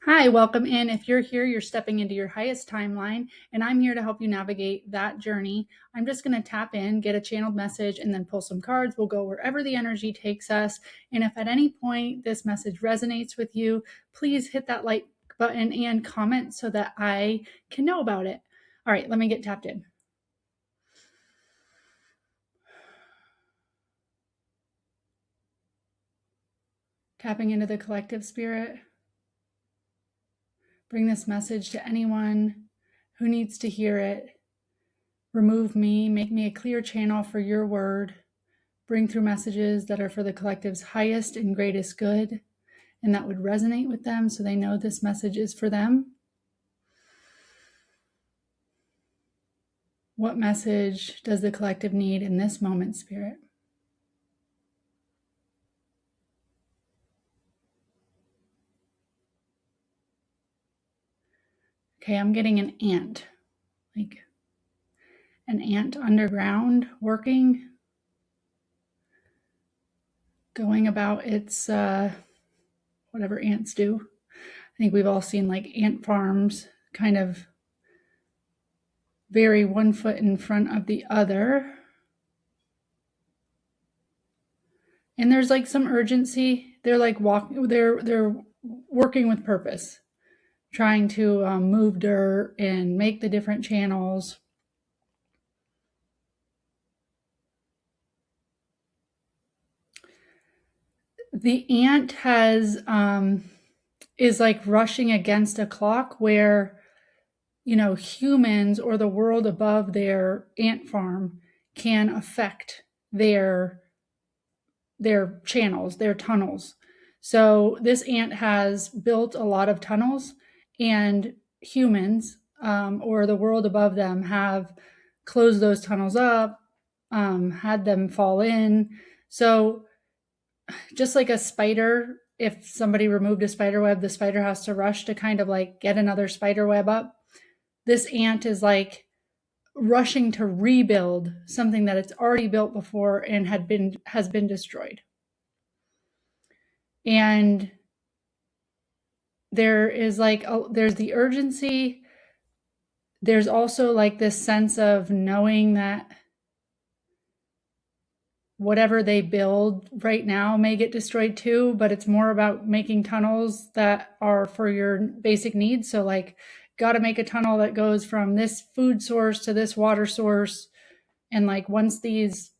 Hi, welcome in. If you're here, you're stepping into your highest timeline, and I'm here to help you navigate that journey. I'm just going to tap in, get a channeled message, and then pull some cards. We'll go wherever the energy takes us. And if at any point this message resonates with you, please hit that like button and comment so that I can know about it. All right, let me get tapped in. Tapping into the collective spirit. Bring this message to anyone who needs to hear it. Remove me, make me a clear channel for your word. Bring through messages that are for the collective's highest and greatest good, and that would resonate with them so they know this message is for them. What message does the collective need in this moment, Spirit? Okay, I'm getting an ant, like an ant underground working, going about its whatever ants do. I think we've all seen like ant farms, kind of very one foot in front of the other. And there's like some urgency. They're like they're working with purpose, trying to move dirt and make the different channels. The ant is like rushing against a clock where, humans or the world above their ant farm can affect their channels, their tunnels. So this ant has built a lot of tunnels, and humans or the world above them have closed those tunnels up, had them fall in. So just like a spider, if somebody removed a spider web, the spider has to rush to kind of like get another spider web up. This ant is like rushing to rebuild something that it's already built before and has been destroyed. And there is like there's the urgency. There's also like this sense of knowing that whatever they build right now may get destroyed too, but it's more about making tunnels that are for your basic needs. So like, got to make a tunnel that goes from this food source to this water source. And like, once these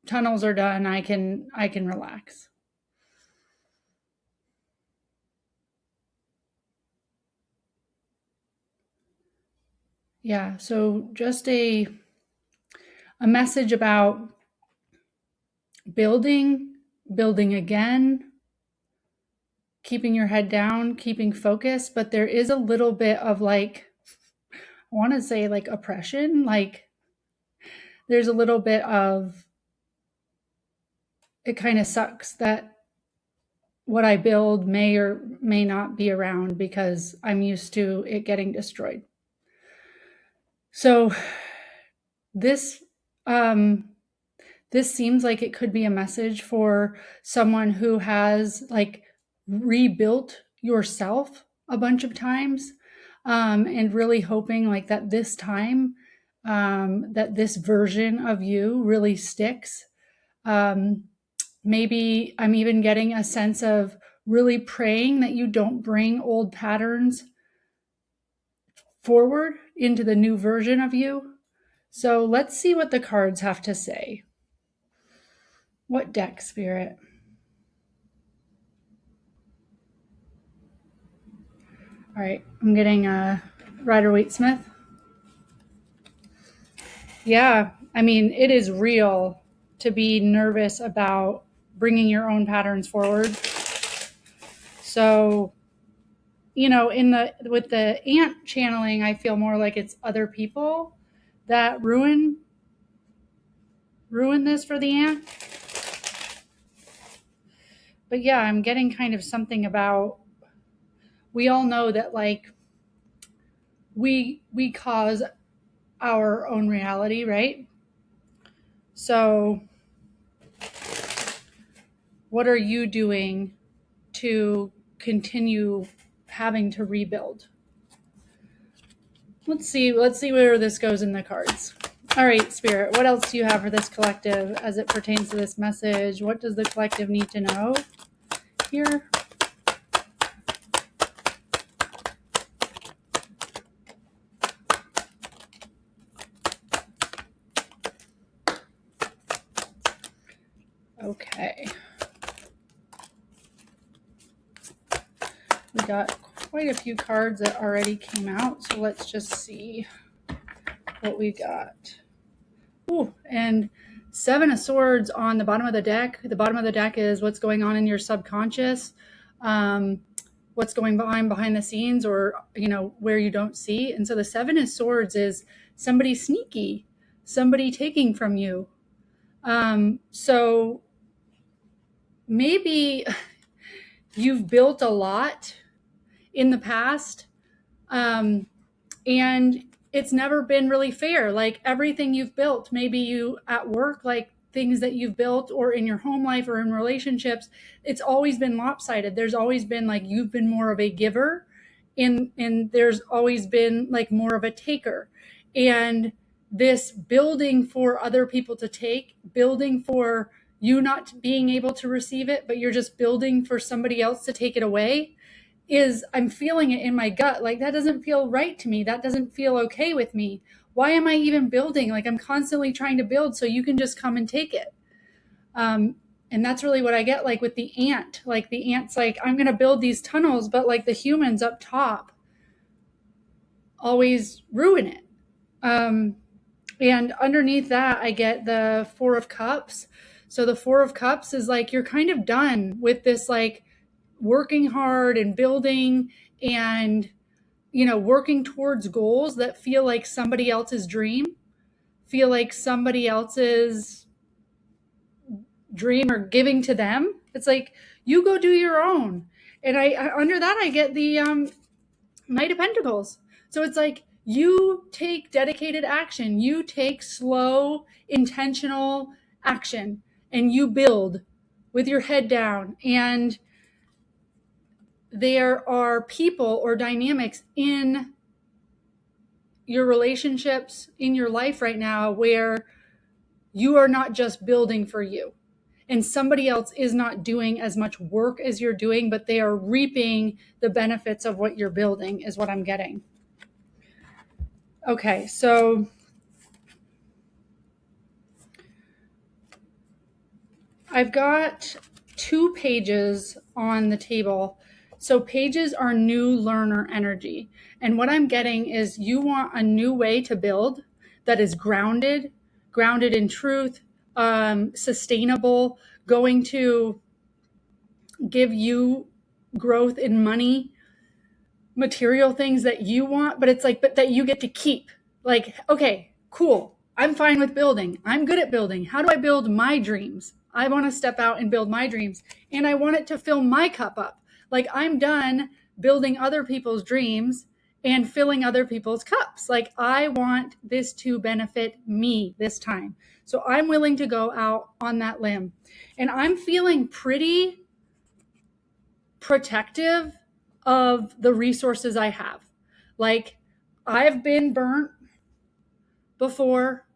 tunnels are done, I can relax. Yeah. So just a message about building again, keeping your head down, keeping focus, but there is a little bit of like, I want to say like oppression, like there's a little bit of, it kind of sucks that what I build may or may not be around because I'm used to it getting destroyed. So this seems like it could be a message for someone who has like rebuilt yourself a bunch of times, and really hoping like that this time, that this version of you really sticks. Maybe I'm even getting a sense of really praying that you don't bring old patterns forward into the new version of you. So let's see what the cards have to say. What deck, Spirit? All right, I'm getting a Rider-Waite-Smith. Yeah, I mean, it is real to be nervous about bringing your own patterns forward. So, with the ant channeling, I feel more like it's other people that ruin this for the ant. But yeah, I'm getting kind of something about, we all know that like we cause our own reality, right? So what are you doing to continue having to rebuild. Let's see where this goes in the cards. All right, Spirit, what else do you have for this collective as it pertains to this message? What does the collective need to know here? Okay. We got quite a few cards that already came out, so let's just see what we got. Ooh, and 7 of Swords on the bottom of the deck. The bottom of the deck is what's going on in your subconscious, what's going on behind the scenes, or, where you don't see. And so the 7 of Swords is somebody sneaky, somebody taking from you. So maybe you've built a lot in the past, and it's never been really fair. Like everything you've built, maybe you at work, like things that you've built, or in your home life or in relationships, it's always been lopsided. There's always been like, you've been more of a giver, and there's always been like more of a taker. And this building for other people to take, building for you not being able to receive it, but you're just building for somebody else to take it away, I'm feeling it in my gut. Like, that doesn't feel right to me. That doesn't feel okay with me. Why am I even building? Like, I'm constantly trying to build so you can just come and take it. And that's really what I get, like with the ant. Like the ant's like, I'm going to build these tunnels, but like the humans up top always ruin it. And underneath that, I get the 4 of Cups. So the 4 of Cups is like, you're kind of done with this, like, working hard and building and, working towards goals that feel like somebody else's dream, feel like somebody else's dream or giving to them. It's like, you go do your own. And I under that, I get the Knight of Pentacles. So it's like, you take dedicated action, you take slow, intentional action, and you build with your head down. And there are people or dynamics in your relationships, in your life right now, where you are not just building for you, and somebody else is not doing as much work as you're doing, but they are reaping the benefits of what you're building, is what I'm getting. Okay, so I've got 2 pages on the table. So pages are new learner energy. And what I'm getting is, you want a new way to build that is grounded in truth, sustainable, going to give you growth in money, material things that you want, but it's like, but that you get to keep. Like, okay, cool. I'm fine with building. I'm good at building. How do I build my dreams? I want to step out and build my dreams, and I want it to fill my cup up. Like, I'm done building other people's dreams and filling other people's cups. Like, I want this to benefit me this time. So I'm willing to go out on that limb, and I'm feeling pretty protective of the resources I have. Like, I've been burnt before.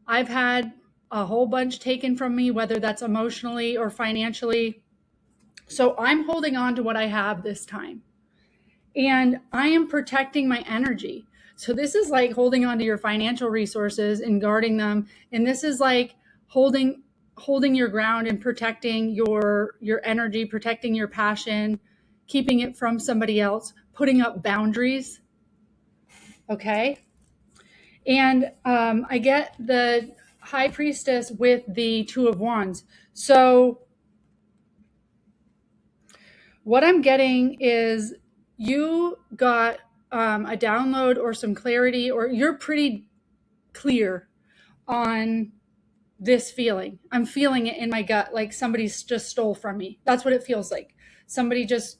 I've had a whole bunch taken from me, whether that's emotionally or financially. So I'm holding on to what I have this time, and I am protecting my energy. So this is like holding on to your financial resources and guarding them. And this is like holding your ground and protecting your energy, protecting your passion, keeping it from somebody else, putting up boundaries. Okay. And I get the High Priestess with the 2 of Wands. So what I'm getting is, you got a download or some clarity, or you're pretty clear on this feeling. I'm feeling it in my gut, like somebody's just stole from me. That's what it feels like. Somebody just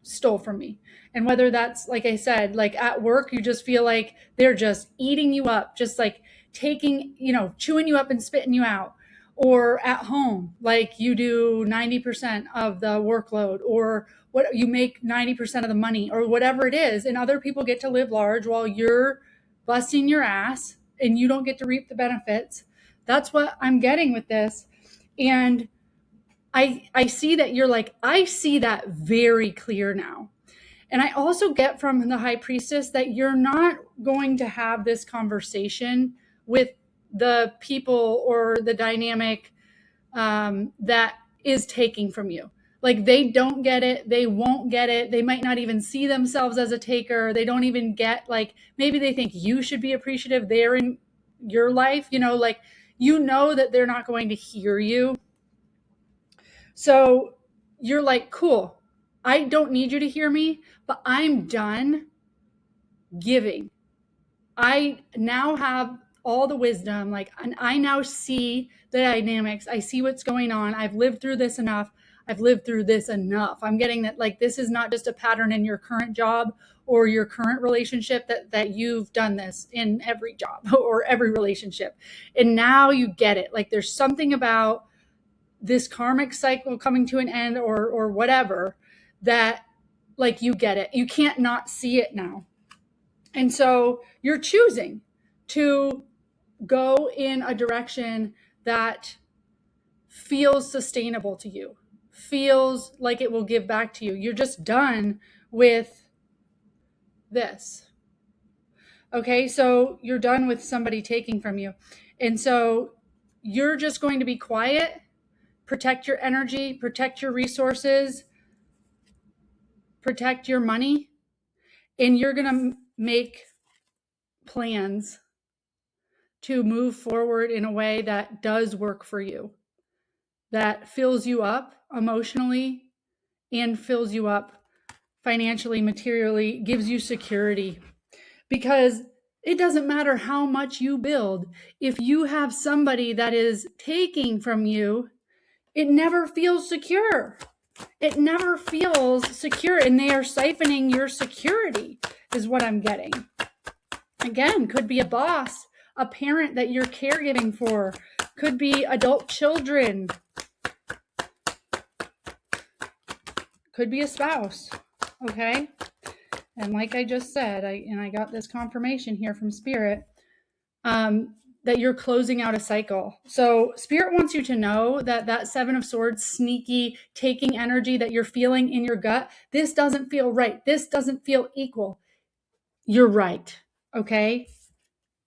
stole from me. And whether that's, like I said, like at work, you just feel like they're just eating you up, just like taking, chewing you up and spitting you out. Or at home, like you do 90% of the workload, or what you make 90% of the money or whatever it is, and other people get to live large while you're busting your ass and you don't get to reap the benefits. That's what I'm getting with this. And I see that you're like, I see that very clear now. And I also get from the high priestess that you're not going to have this conversation with the people or the dynamic that is taking from you. Like they don't get it. They won't get it. They might not even see themselves as a taker. They don't even get, like, maybe they think you should be appreciative. They're in your life, like, that they're not going to hear you. So you're like, cool, I don't need you to hear me, but I'm done giving. I now have all the wisdom, and I now see the dynamics. I see what's going on. I've lived through this enough. I'm getting that, like, this is not just a pattern in your current job or your current relationship, that you've done this in every job or every relationship. And now you get it. Like, there's something about this karmic cycle coming to an end or whatever that, like, you get it. You can't not see it now. And so you're choosing to go in a direction that feels sustainable to you, feels like it will give back to you. You're just done with this. Okay, so you're done with somebody taking from you. And so you're just going to be quiet, protect your energy, protect your resources, protect your money, and you're going to make plans to move forward in a way that does work for you, that fills you up emotionally and fills you up financially, materially, gives you security. Because it doesn't matter how much you build. If you have somebody that is taking from you, it never feels secure. It never feels secure, and they are siphoning your security, is what I'm getting. Again, could be a boss, a parent that you're caregiving for, could be adult children, could be a spouse, okay? And like I just said, I got this confirmation here from Spirit, that you're closing out a cycle. So Spirit wants you to know that Seven of Swords, sneaky, taking energy that you're feeling in your gut, this doesn't feel right. This doesn't feel equal. You're right, okay?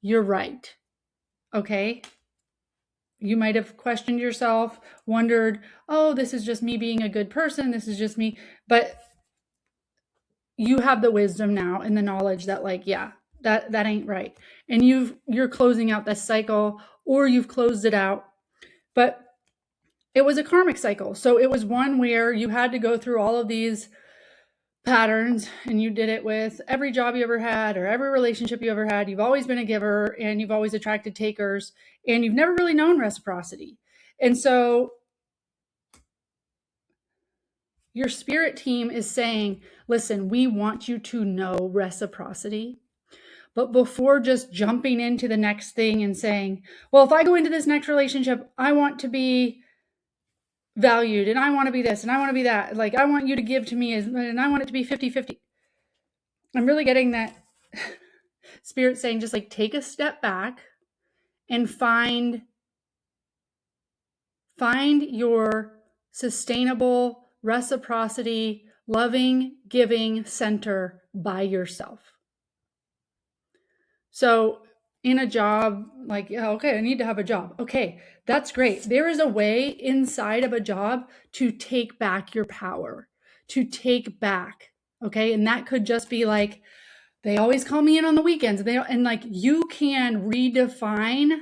You're right, okay? You might have questioned yourself, wondered, oh, this is just me being a good person. This is just me. But you have the wisdom now and the knowledge that, like, yeah, that ain't right. And you're closing out this cycle, or you've closed it out. But it was a karmic cycle. So it was one where you had to go through all of these patterns, and you did it with every job you ever had or every relationship you ever had. You've always been a giver, and you've always attracted takers, and you've never really known reciprocity. And so your spirit team is saying, listen, we want you to know reciprocity. But before just jumping into the next thing and saying, well, if I go into this next relationship, I want to be valued, and I want to be this, and I want to be that. Like, I want you to give to me, and I want it to be 50-50. I'm really getting that Spirit saying, just like, take a step back and find your sustainable reciprocity, loving, giving center by yourself. So in a job, like, yeah, okay, I need to have a job. Okay, that's great. There is a way inside of a job to take back your power, to take back, okay? And that could just be like, they always call me in on the weekends. And like, you can redefine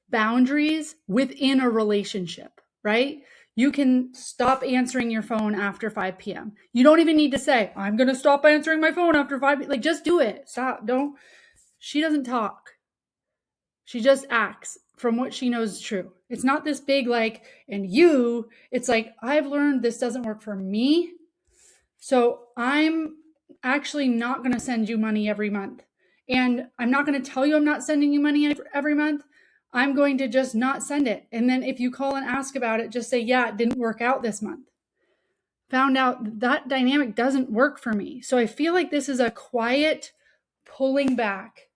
boundaries within a relationship, right? You can stop answering your phone after 5 p.m. You don't even need to say, I'm going to stop answering my phone after 5 p.m. Like, just do it. Stop. Don't. She doesn't talk. She just acts from what she knows is true. It's not this big, like, and you, it's like, I've learned this doesn't work for me. So I'm actually not going to send you money every month. And I'm not going to tell you I'm not sending you money every month. I'm going to just not send it. And then if you call and ask about it, just say, yeah, it didn't work out this month. found out that dynamic doesn't work for me. So I feel like this is a quiet pulling back.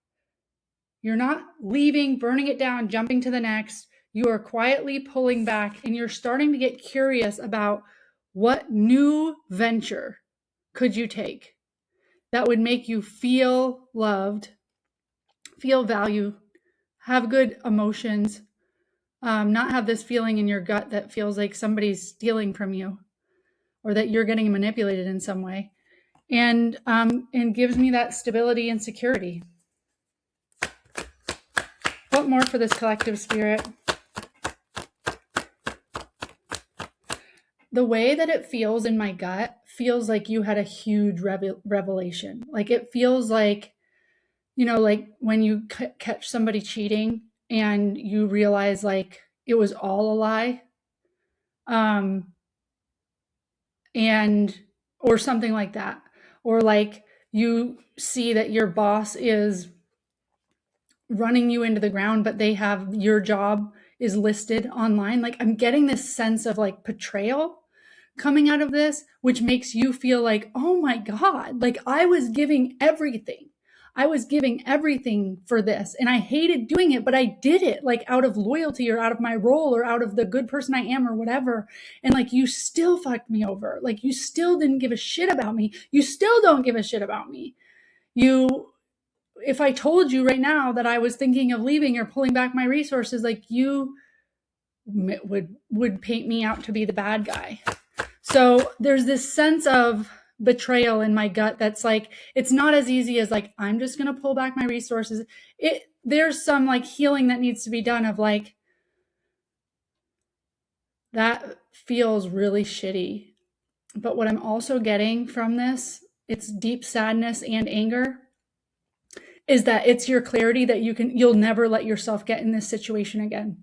You're not leaving, burning it down, jumping to the next. You are quietly pulling back, and you're starting to get curious about what new venture could you take that would make you feel loved, feel value, have good emotions, not have this feeling in your gut that feels like somebody's stealing from you or that you're getting manipulated in some way, and gives me that stability and security. What more for this collective spirit? The way that it feels in my gut feels like you had a huge revelation. Like it feels like, like when you catch somebody cheating and you realize like it was all a lie. Or something like that. Or like you see that your boss is running you into the ground, but they have your job is listed online. Like I'm getting this sense of like betrayal coming out of this, which makes you feel like, oh my God, like I was giving everything. I was giving everything for this and I hated doing it, but I did it like out of loyalty or out of my role or out of the good person I am or whatever. And like, you still fucked me over. Like you still didn't give a shit about me. You still don't give a shit about me. If I told you right now that I was thinking of leaving or pulling back my resources, like you would paint me out to be the bad guy. So there's this sense of betrayal in my gut that's like, it's not as easy as like, I'm just going to pull back my resources. There's some like healing that needs to be done of like, that feels really shitty. But what I'm also getting from this, it's deep sadness and anger, is that it's your clarity that you'll never let yourself get in this situation again.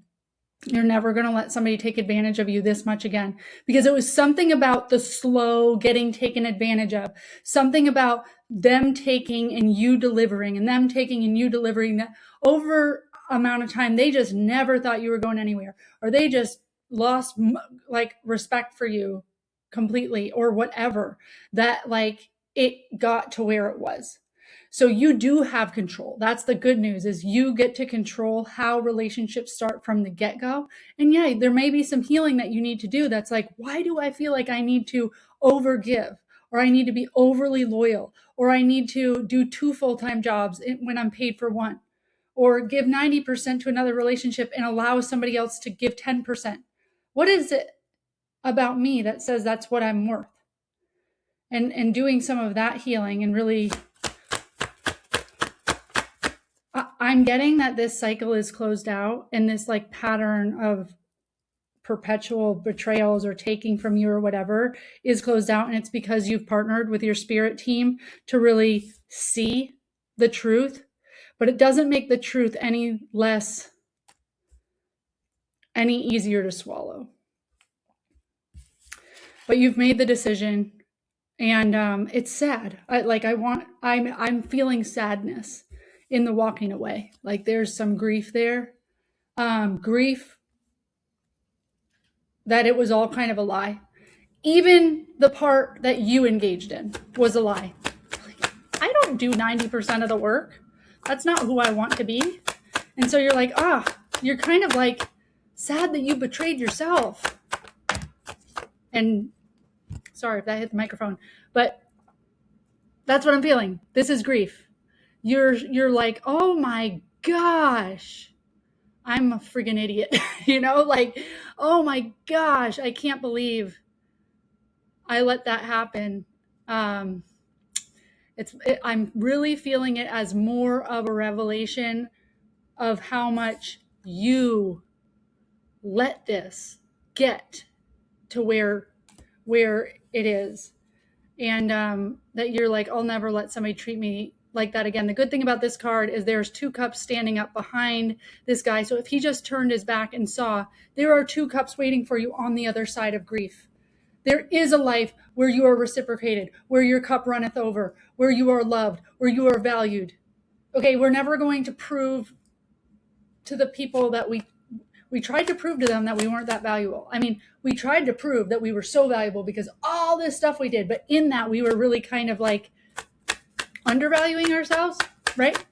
You're never going to let somebody take advantage of you this much again, because it was something about the slow getting taken advantage of, something about them taking and you delivering and them taking and you delivering, that over amount of time, they just never thought you were going anywhere, or they just lost like respect for you completely or whatever, that like it got to where it was. So you do have control. That's the good news, is you get to control how relationships start from the get-go. And yeah, there may be some healing that you need to do. That's like, why do I feel like I need to overgive, or I need to be overly loyal, or I need to do 2 full-time jobs when I'm paid for one, or give 90% to another relationship and allow somebody else to give 10%. What is it about me that says that's what I'm worth? And doing some of that healing and really, I'm getting that this cycle is closed out, and this like pattern of perpetual betrayals or taking from you or whatever is closed out. And it's because you've partnered with your spirit team to really see the truth, but it doesn't make the truth any easier to swallow. But you've made the decision, and it's sad. I'm feeling sadness in the walking away. Like there's some grief there. Grief that it was all kind of a lie. Even the part that you engaged in was a lie. I don't do 90% of the work. That's not who I want to be. And so you're like, you're kind of like sad that you betrayed yourself. And sorry if that hit the microphone, but that's what I'm feeling. This is grief. You're like, oh my gosh, I'm a friggin' idiot. Like, oh my gosh, I can't believe I let that happen. I'm really feeling it as more of a revelation of how much you let this get to where it is. And that you're like, I'll never let somebody treat me like that again. The good thing about this card is there's 2 cups standing up behind this guy. So if he just turned his back and saw, there are 2 cups waiting for you on the other side of grief. There is a life where you are reciprocated, where your cup runneth over, where you are loved, where you are valued. Okay, we're never going to prove to the people that we We tried to prove to them that we weren't that valuable. I mean, we tried to prove that we were so valuable because all this stuff we did, but in that we were really kind of like undervaluing ourselves, right?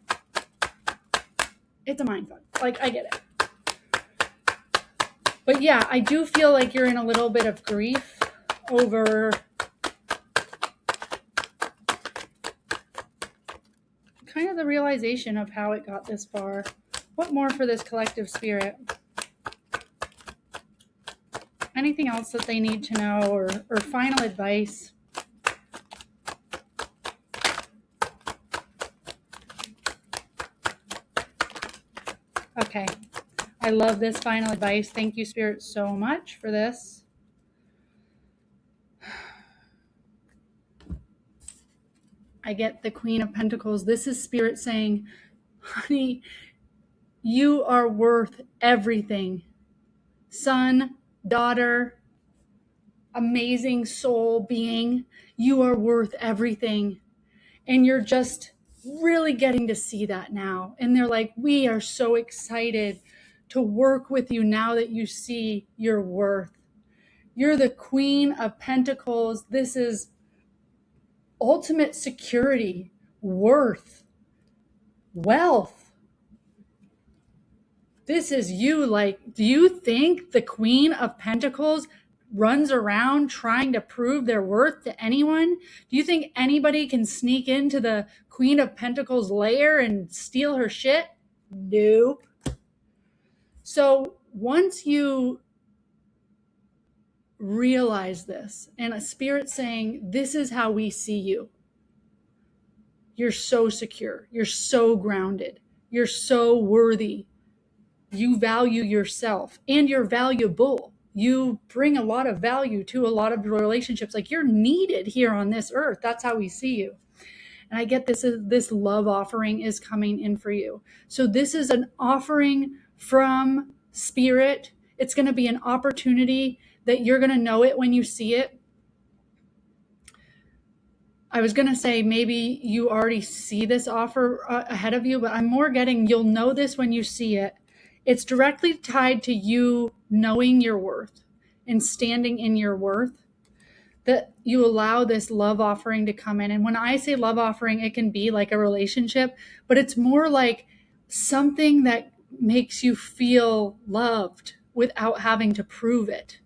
It's a mind fuck. Like, I get it. But yeah, I do feel like you're in a little bit of grief over kind of the realization of how it got this far. What more for this collective spirit? Anything else that they need to know, or final advice? Okay. I love this final advice. Thank you, Spirit, so much for this. I get the Queen of Pentacles. This is Spirit saying, honey, you are worth everything. Son, daughter, amazing soul being, you are worth everything. And you're just really getting to see that now. And they're like, we are so excited to work with you now that you see your worth. You're the Queen of Pentacles. This is ultimate security, worth, wealth. This is you. Like, do you think the Queen of Pentacles runs around trying to prove their worth to anyone? Do you think anybody can sneak into the Queen of Pentacles lair and steal her shit? Nope. So once you realize this, and a spirit saying, this is how we see you, you're so secure, you're so grounded, you're so worthy, you value yourself, and you're valuable. You bring a lot of value to a lot of relationships. Like, you're needed here on this earth. That's how we see you. And I get this love offering is coming in for you. So this is an offering from Spirit. It's going to be an opportunity that you're going to know it when you see it. I was going to say maybe you already see this offer ahead of you, but I'm more getting you'll know this when you see it. It's directly tied to you knowing your worth and standing in your worth, that you allow this love offering to come in. And when I say love offering, it can be like a relationship, but it's more like something that makes you feel loved without having to prove it.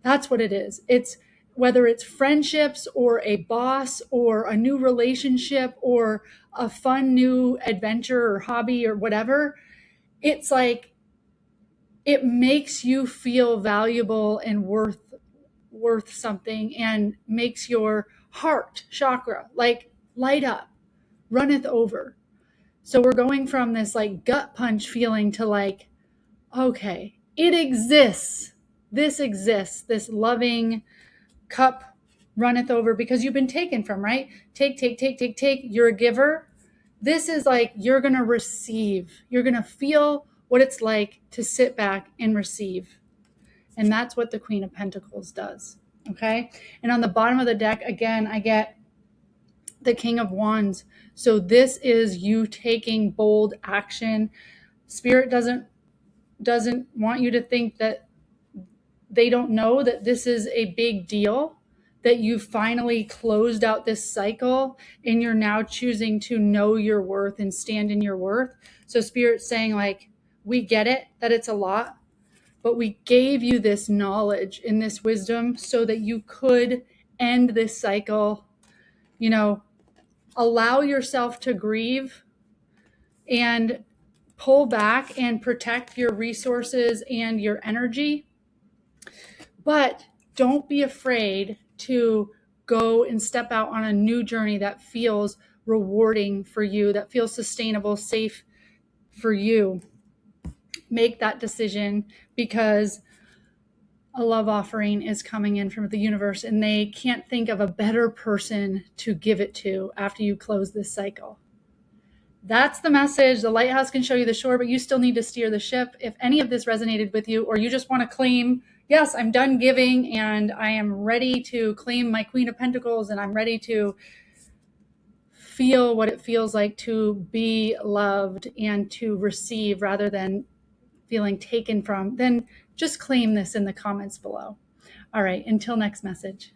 That's what it is. It's whether it's friendships or a boss or a new relationship or a fun new adventure or hobby or whatever. It's like it makes you feel valuable and worth something, and makes your heart chakra like light up, runneth over. So we're going from this like gut punch feeling to like, okay, it exists. This exists. This loving cup runneth over because you've been taken from, right? Take. You're a giver. This is like, you're going to receive. You're going to feel what it's like to sit back and receive. And that's what the Queen of Pentacles does. Okay. And on the bottom of the deck, again, I get the King of Wands. So this is you taking bold action. Spirit doesn't want you to think that they don't know that this is a big deal, that you finally closed out this cycle and you're now choosing to know your worth and stand in your worth. So Spirit's saying, like, we get it, that it's a lot, but we gave you this knowledge and this wisdom so that you could end this cycle, allow yourself to grieve and pull back and protect your resources and your energy. But don't be afraid to go and step out on a new journey that feels rewarding for you, that feels sustainable, safe for you. Make that decision, because a love offering is coming in from the universe, and they can't think of a better person to give it to after you close this cycle. That's the message. The lighthouse can show you the shore, but you still need to steer the ship. If any of this resonated with you, or you just want to claim, yes, I'm done giving and I am ready to claim my Queen of Pentacles, and I'm ready to feel what it feels like to be loved and to receive rather than feeling taken from, then just claim this in the comments below. All right, until next message.